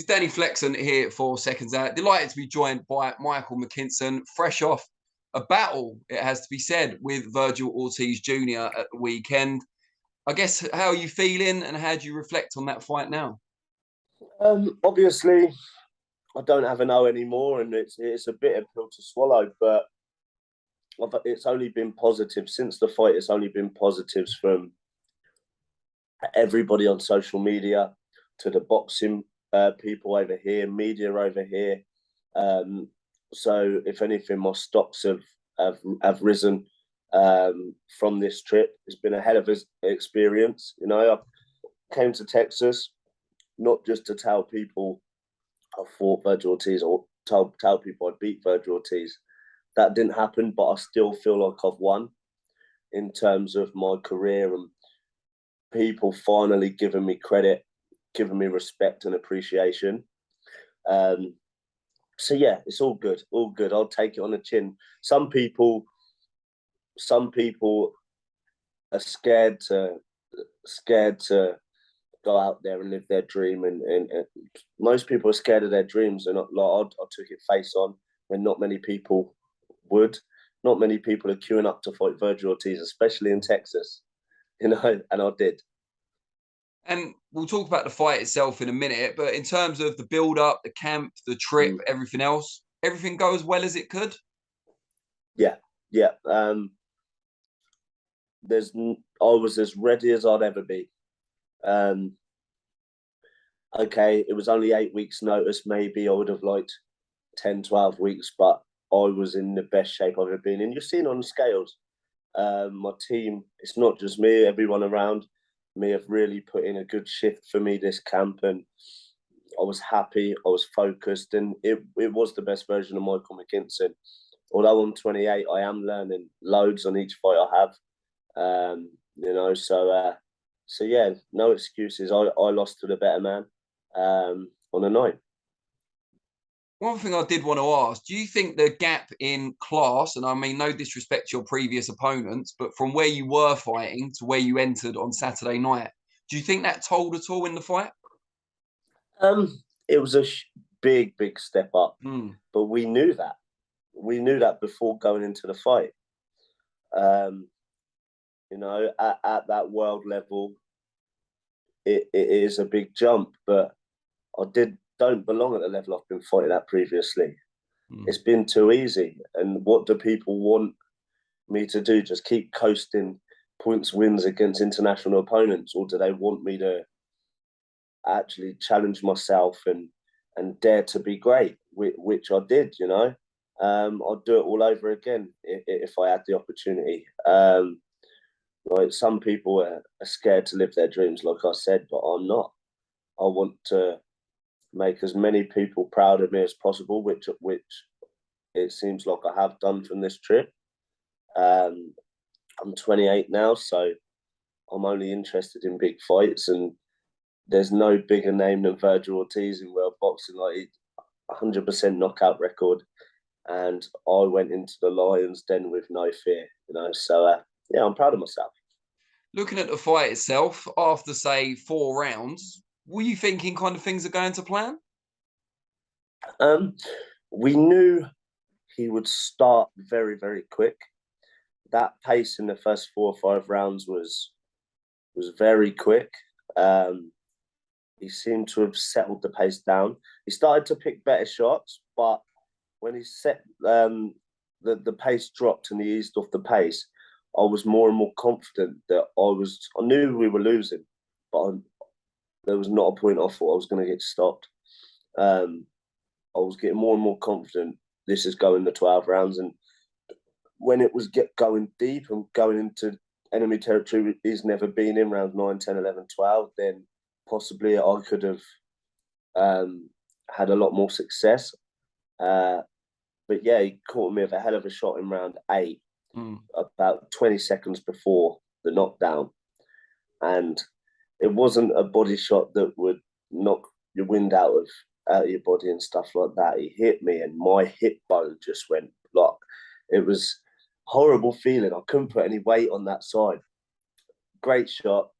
Danny Flexen here for Seconds Out. Delighted to be joined by Michael McKinson, fresh off a battle, it has to be said, with Vergil Ortiz Jr. at the weekend. I guess, how are you feeling and how do you reflect on that fight now? Obviously, I don't have an O anymore, and it's a bitter pill to swallow. But it's only been positive since the fight. It's only been positives from everybody on social media to the boxing people over here, media over here. So, if anything, my stocks have risen from this trip. It's been a hell of an experience. You know, I came to Texas not just to tell people I fought Vergil Ortiz or tell people I beat Vergil Ortiz. That didn't happen, but I still feel like I've won in terms of my career and people finally giving me credit, giving me respect and appreciation. So yeah, it's all good, all good. I'll take it on the chin. Some people are scared to go out there and live their dream, and most people are scared of their dreams. And like I took it face on when not many people would. Not many people are queuing up to fight Vergil Ortiz, especially in Texas, you know, and I did. And we'll talk about the fight itself in a minute, but in terms of the build-up, the camp, the trip, everything else, everything go as well as it could? Yeah. I was as ready as I'd ever be. Okay, it was only 8 weeks notice. Maybe I would have liked 10, 12 weeks, but I was in the best shape I've ever been in. You're seeing on the scales. My team, it's not just me, everyone around me have really put in a good shift for me this camp, and I was happy, I was focused, and it was the best version of Michael McKinson. Although I'm 28, I am learning loads on each fight I have. You know, so yeah, no excuses. I lost to the better man on the night. One thing I did want to ask, do you think the gap in class, and I mean no disrespect to your previous opponents, but from where you were fighting to where you entered on Saturday night, do you think that told at all in the fight? It was a big step up, but we knew that. We knew that before going into the fight. You know, at that world level, it is a big jump, but I don't belong at the level I've been fighting at previously. It's been too easy. And what do people want me to do? Just keep coasting points wins against international opponents, or do they want me to actually challenge myself and dare to be great, which I did, you know? I'd do it all over again if I had the opportunity. Like some people are scared to live their dreams, like I said, but I'm not. I want to make as many people proud of me as possible, which it seems like I have done from this trip. I'm 28 now, so I'm only interested in big fights, and there's no bigger name than Vergil Ortiz in world boxing. Like 100% knockout record, and I went into the lion's den with no fear, you know. So yeah, I'm proud of myself. Looking at the fight itself, after say 4 rounds, were you thinking kind of things are going to plan? We knew he would start very quick. That pace in the first 4 or 5 rounds was very quick. He seemed to have settled the pace down. He started to pick better shots, but when he set the pace dropped and he eased off the pace, I was more and more confident that I knew we were losing, but there was not a point I thought I was going to get stopped. I was getting more and more confident this is going the 12 rounds. And when it was going deep and going into enemy territory he's never been in, round 9, 10, 11, 12, then possibly I could have had a lot more success. But yeah, he caught me with a hell of a shot in round 8, about 20 seconds before the knockdown. And it wasn't a body shot that would knock your wind out of your body and stuff like that. He hit me and my hip bone just went like, it was horrible feeling. I couldn't put any weight on that side. Great shot.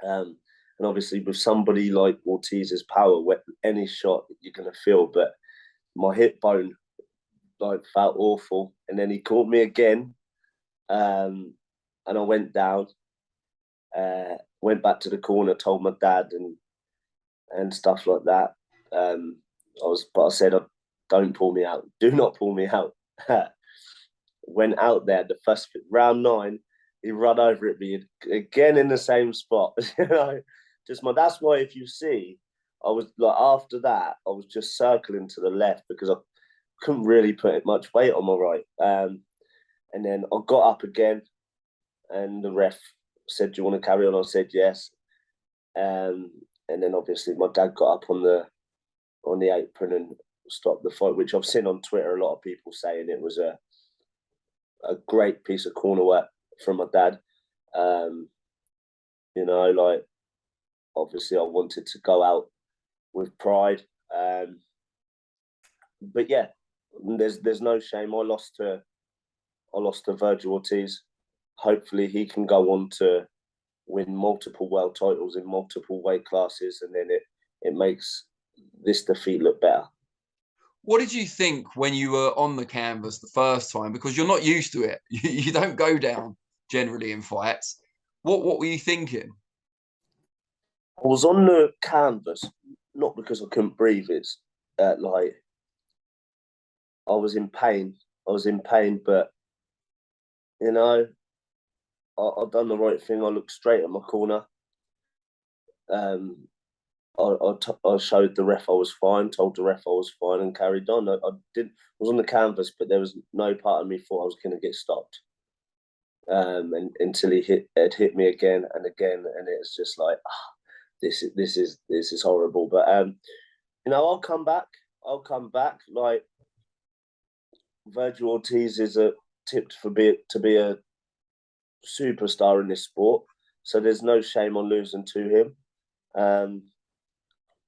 And And obviously with somebody like Ortiz's power, where any shot you're going to feel, but my hip bone like felt awful. And then he caught me again, and I went down, went back to the corner, told my dad and stuff like that. But I said, don't pull me out. Do not pull me out. Went out there, the first round 9, he run over at me again in the same spot. You know, that's why if you see, I was like, after that, I was just circling to the left because I couldn't really put much weight on my right. And then I got up again, and the ref said, "Do you want to carry on?" I said yes. And then obviously my dad got up on the apron and stopped the fight, which I've seen on Twitter a lot of people saying it was a great piece of corner work from my dad. You know, like obviously I wanted to go out with pride. But yeah, there's no shame. I lost to Vergil Ortiz. Hopefully he can go on to win multiple world titles in multiple weight classes, and then it makes this defeat look better. What did you think when you were on the canvas the first time? Because you're not used to it. You don't go down generally in fights. What were you thinking? I was on the canvas, not because I couldn't breathe. It's like I was in pain. But you know, I done the right thing. I looked straight at my corner. I showed the ref I was fine, told the ref I was fine, and carried on. I was on the canvas, but there was no part of me thought I was going to get stopped. And until he hit me again and again, and it's just like, this is horrible. But you know, I'll come back. Like Vergil Ortiz is tipped to be a superstar in this sport, so there's no shame on losing to him.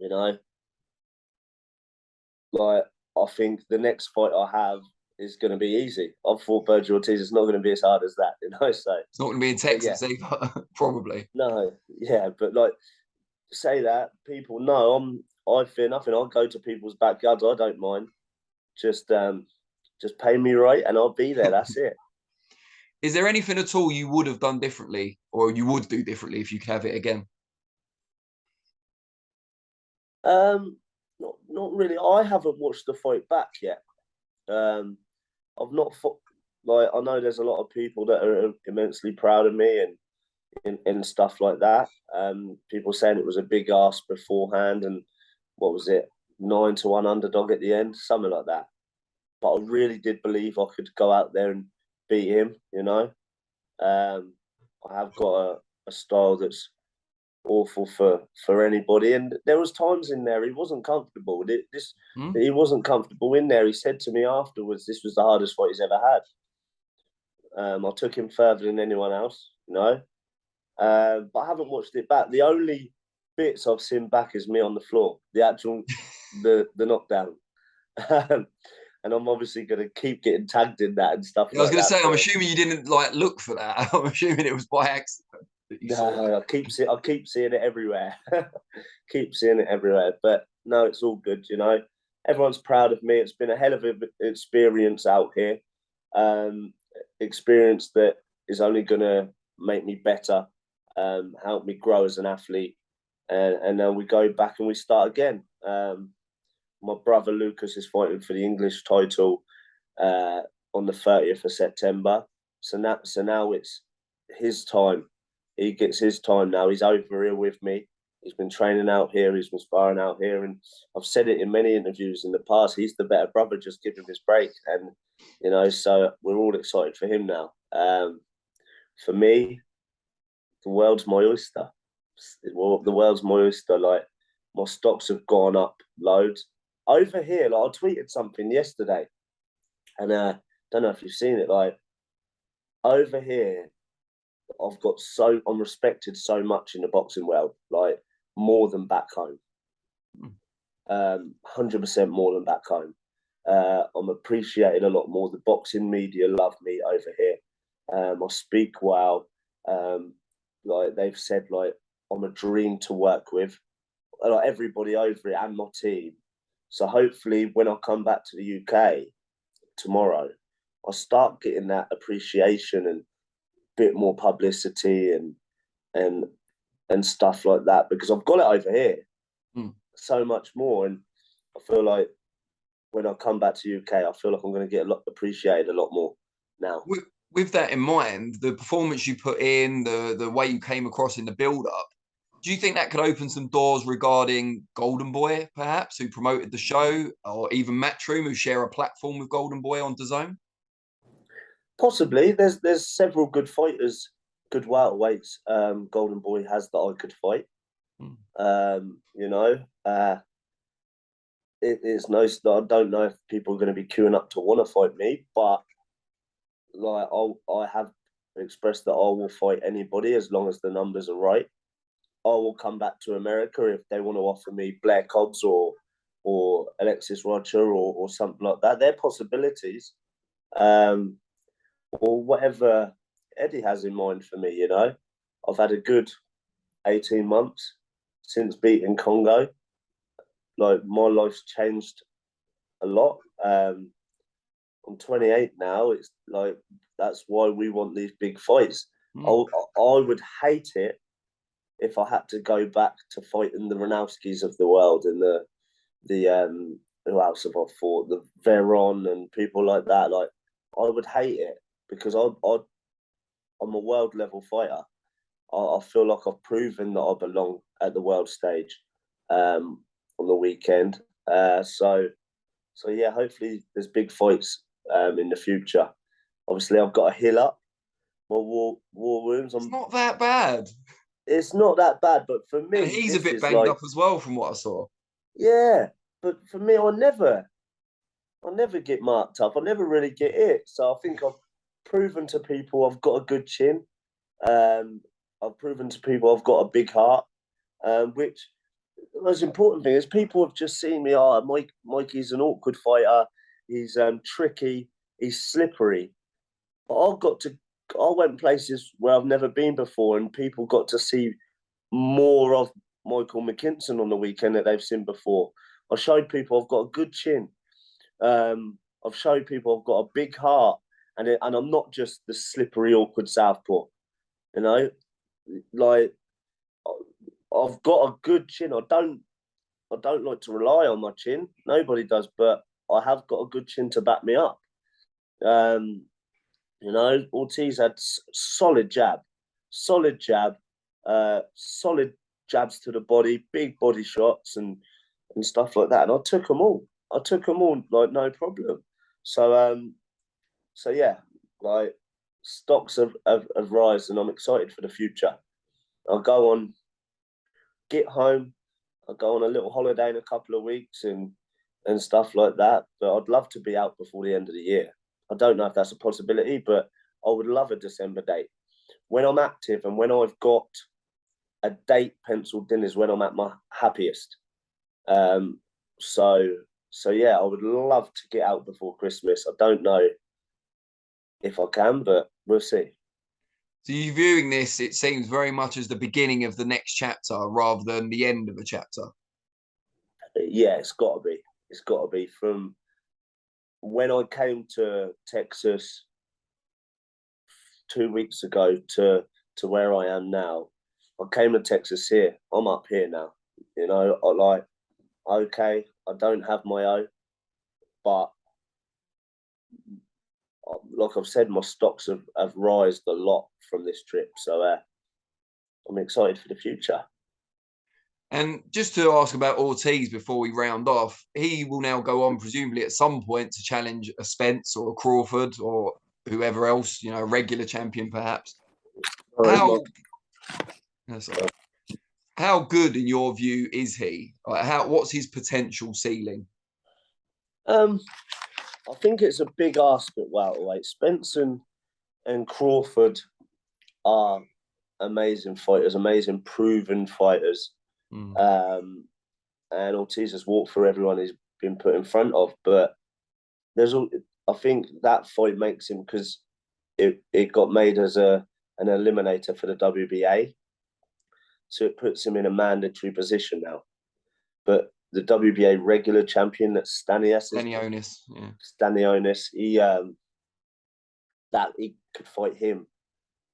You know, like I think the next fight I have is going to be easy. I thought Vergil Ortiz is not going to be as hard as that, you know. So it's not going to be in Texas either, probably. No, yeah, but like say that people know I fear nothing. I'll go to people's backyards. I don't mind. Just pay me right, and I'll be there. That's it. Is there anything at all you would have done differently, or you would do differently if you could have it again? Not really. I haven't watched the fight back yet. I've not like I know there's a lot of people that are immensely proud of me and stuff like that. People saying it was a big ask beforehand, and what was it, 9-1 underdog at the end, something like that. But I really did believe I could go out there and beat him. You know, I have got a style that's awful for anybody, and there was times in there he wasn't comfortable. He wasn't comfortable in there. He said to me afterwards, this was the hardest fight he's ever had. I took him further than anyone else, you know. But I haven't watched it back. The only bits I've seen back is me on the floor, the actual the knockdown. And I'm obviously going to keep getting tagged in that and stuff. I was going to say, I'm assuming you didn't like look for that. I'm assuming it was by accident. No, I keep seeing it everywhere. Keep seeing it everywhere. But no, it's all good. You know, everyone's proud of me. It's been a hell of an experience out here. Experience that is only going to make me better, help me grow as an athlete, and then we go back and we start again. My brother Lucas is fighting for the English title on the 30th of September. So now it's his time. He gets his time now. He's over here with me. He's been training out here. He's been sparring out here. And I've said it in many interviews in the past. He's the better brother. Just give him his break. And, you know, so we're all excited for him now. For me, the world's my oyster. Well, the world's my oyster. Like, my stocks have gone up loads. Over here, like, I tweeted something yesterday. And I don't know if you've seen it. Like, over here, I'm respected so much in the boxing world, like more than back home. 100% more than back home. I'm appreciated a lot more. The boxing media love me over here. I speak well. Like they've said, like I'm a dream to work with. Like everybody over it and my team. So hopefully, when I come back to the UK tomorrow, I'll start getting that appreciation and a bit more publicity and stuff like that, because I've got it over here so much more. And I feel like when I come back to UK, I feel like I'm going to get appreciated a lot more now. With that in mind, the performance you put in, the way you came across in the build-up, do you think that could open some doors regarding Golden Boy, perhaps, who promoted the show, or even Matchroom, who share a platform with Golden Boy on DAZN? Possibly. There's several good fighters, good welterweights. Golden Boy has that I could fight. You know, it's nice that I don't know if people are going to be queuing up to want to fight me, but like I have expressed that I will fight anybody as long as the numbers are right. I will come back to America if they want to offer me Blair Cobbs or Alexis Roger or something like that. They're possibilities, or whatever Eddie has in mind for me. You know, I've had a good 18 months since beating Congo. Like my life's changed a lot. I'm 28 now. It's like that's why we want these big fights. I would hate it if I had to go back to fighting the Ranowskis of the world and the who else have I fought? The Veron and people like that. Like I would hate it because I'm a world level fighter. I feel like I've proven that I belong at the world stage on the weekend. So yeah, hopefully there's big fights in the future. Obviously, I've got a hill up my war wounds. It's not that bad. It's not that bad, but for me, and he's a bit banged up as well, from what I saw. Yeah, but for me, I never get marked up. I never really get it. So I think I've proven to people I've got a good chin. I've proven to people I've got a big heart. Which the most important thing is people have just seen me. Oh, Mikey's an awkward fighter. He's tricky. He's slippery. But I went places where I've never been before, and people got to see more of Michael McKinson on the weekend that they've seen before. I showed people I've got a good chin. I've showed people I've got a big heart, and I'm not just the slippery, awkward southpaw. You know, like I've got a good chin. I don't like to rely on my chin. Nobody does, but I have got a good chin to back me up. You know, Ortiz had solid jab, solid jabs to the body, big body shots and stuff like that. And I took them all. Like no problem. So yeah, like stocks have risen, and I'm excited for the future. I'll go on, get home. I'll go on a little holiday in a couple of weeks and stuff like that. But I'd love to be out before the end of the year. I don't know if that's a possibility, but I would love a December date. When I'm active and when I've got a date penciled in is when I'm at my happiest. So yeah, I would love to get out before Christmas. I don't know if I can, but we'll see. So you're viewing this, it seems, very much as the beginning of the next chapter rather than the end of a chapter. Yeah, it's got to be. It's got to be. From when I came to Texas 2 weeks ago to where I am now, I came to Texas here. I'm up here now. You know, okay, I don't have my own, but like I've said, my stocks have risen a lot from this trip. So I'm excited for the future. And just to ask about Ortiz before we round off, he will now go on, presumably at some point, to challenge a Spence or a Crawford or whoever else, you know, a regular champion perhaps. How good, in your view, is he? Like, what's his potential ceiling? I think it's a big ask at welterweight. Spence and Crawford are amazing fighters, amazing proven fighters. And Ortiz has walked through everyone he's been put in front of. But I think that fight makes him, because it got made as an eliminator for the WBA. so it puts him in a mandatory position now. But the WBA regular champion, that's Stanionis, yeah. Stanionis, he could fight him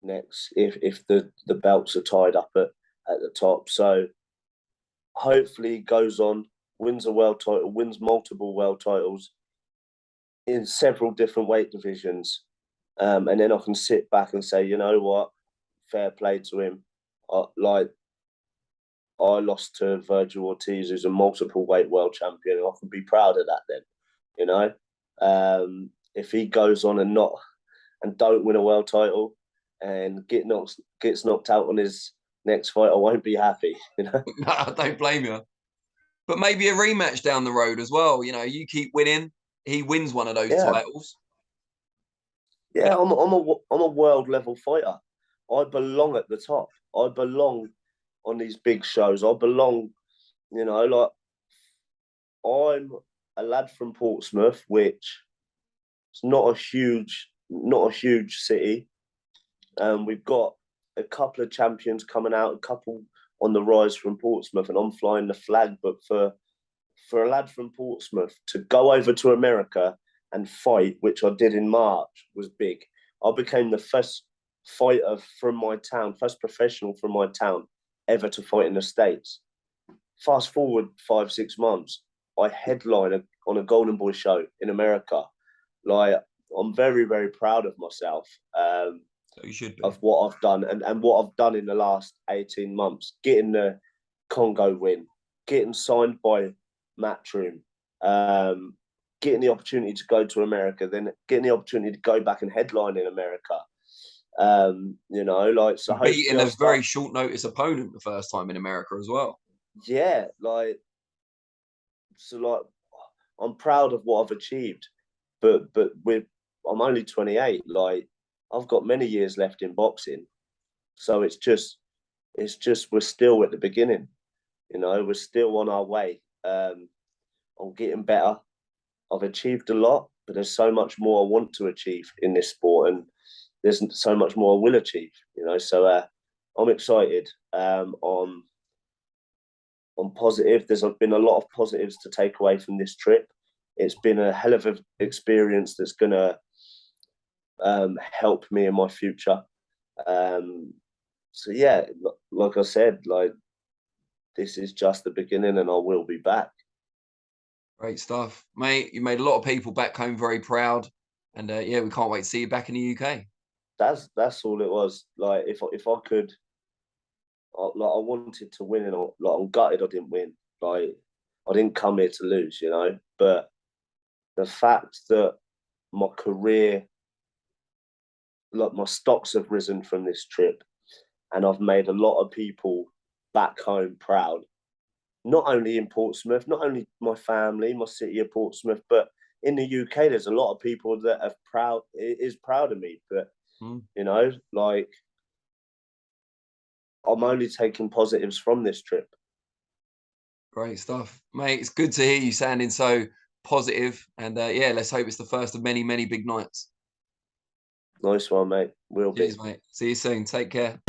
next if the belts are tied up at the top. So hopefully he goes on, wins a world title, wins multiple world titles in several different weight divisions. And then I can sit back and say, you know what, fair play to him. I lost to Vergil Ortiz, who's a multiple weight world champion, and I can be proud of that then, you know. If he goes on and don't win a world title and gets knocked out on his next fight, I won't be happy, you know. No, I don't blame you. But maybe a rematch down the road as well. You know, you keep winning, he wins one of those titles. Yeah, I'm a world level fighter. I belong at the top. I belong on these big shows. I belong, you know, like I'm a lad from Portsmouth, which is not a huge city. We've got a couple of champions coming out, a couple on the rise from Portsmouth, and I'm flying the flag. But for a lad from Portsmouth to go over to America and fight, which I did in March, was big. I became the first fighter from my town, first professional from my town ever to fight in the States. Fast forward 5-6 months, I headline on a Golden Boy show in America. Like, I'm very, very proud of myself. So you should be. Of what I've done and what I've done in the last 18 months. Getting the Congo win, getting signed by Matchroom, getting the opportunity to go to America, then getting the opportunity to go back and headline in America. You know, like, so beating a very short notice opponent the first time in America as well. Yeah, like, so like, I'm proud of what I've achieved, but I'm only 28. Like, I've got many years left in boxing, so it's just we're still at the beginning. You know, we're still on our way. I'm getting better. I've achieved a lot, but there's so much more I want to achieve in this sport, and there's so much more I will achieve, you know. So I'm excited. I'm positive. There's been a lot of positives to take away from this trip. It's been a hell of an experience that's going to help me in my future. So yeah, like I said, like, this is just the beginning, and I will be back. Great stuff, mate. You made a lot of people back home very proud, and yeah, we can't wait to see you back in the UK. That's all it was. Like, if I could, like, I wanted to win, and like, I'm gutted I didn't win. Like, I didn't come here to lose, you know. But the fact that my career, like, my stocks have risen from this trip, and I've made a lot of people back home proud. Not only in Portsmouth, not only my family, my city of Portsmouth, but in the UK, there's a lot of people that are proud of me. But you know, like, I'm only taking positives from this trip. Great stuff, mate. It's good to hear you sounding so positive, and yeah, let's hope it's the first of many, many big nights. Nice one, mate. Will be. Cheers, mate. See you soon. Take care.